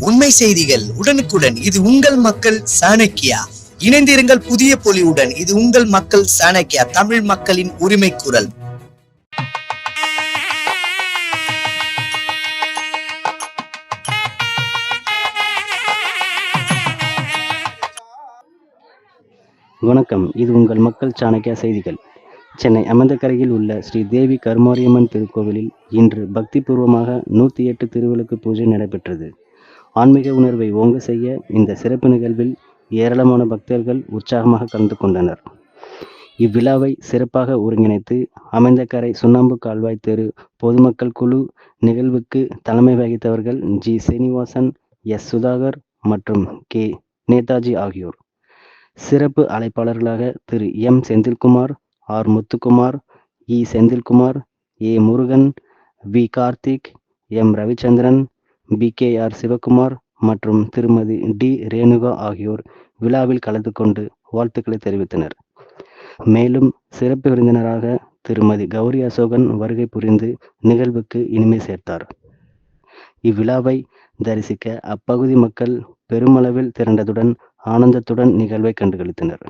உண்மை செய்திகள் உடனுக்குடன். இது உங்கள் மக்கள் சாணக்கியா. இணைந்திருங்கள் புதிய பொலிவுடன். இது உங்கள் மக்கள் சாணக்கியா, தமிழ் மக்களின் உரிமை குரல். வணக்கம். இது உங்கள் மக்கள் சாணக்கியா செய்திகள். சென்னை அமந்தக்கரையில் உள்ள ஸ்ரீ தேவி கருமாரியம்மன் திருக்கோவிலில் இன்று பக்திபூர்வமாக 108 திருவிளக்கு பூஜை நடைபெற்றது. ஆன்மீக உணர்வை ஓங்க செய்ய இந்த சிறப்பு நிகழ்வில் ஏராளமான பக்தர்கள் உற்சாகமாக கலந்து கொண்டனர். இவ்விழாவை சிறப்பாக ஒருங்கிணைத்து அமந்தக்கரை சுண்ணாம்பு கால்வாய் தெரு பொதுமக்கள் குழு நிகழ்வுக்கு தலைமை வகித்தவர்கள் ஜி சீனிவாசன், எஸ் சுதாகர் மற்றும் கே நேதாஜி ஆகியோர். சிறப்பு அழைப்பாளர்களாக திரு M Senthilkumar, R Muthukumar, E Senthilkumar, A Murugan, V Karthik, M Ravichandran, P K R Sivakumar மற்றும் திருமதி டி ரேணுகா ஆகியோர் விழாவில் கலந்து கொண்டு வாழ்த்துக்களை தெரிவித்தனர். மேலும் சிறப்பு விருந்தினராக திருமதி கௌரி அசோகன் வருகை புரிந்து நிகழ்வுக்கு இனிமை சேர்த்தார். இவ்விழாவை தரிசிக்க அப்பகுதி மக்கள் பெருமளவில் திரண்டதுடன் ஆனந்தத்துடன் நிகழ்வை கண்டுகளித்தனர்.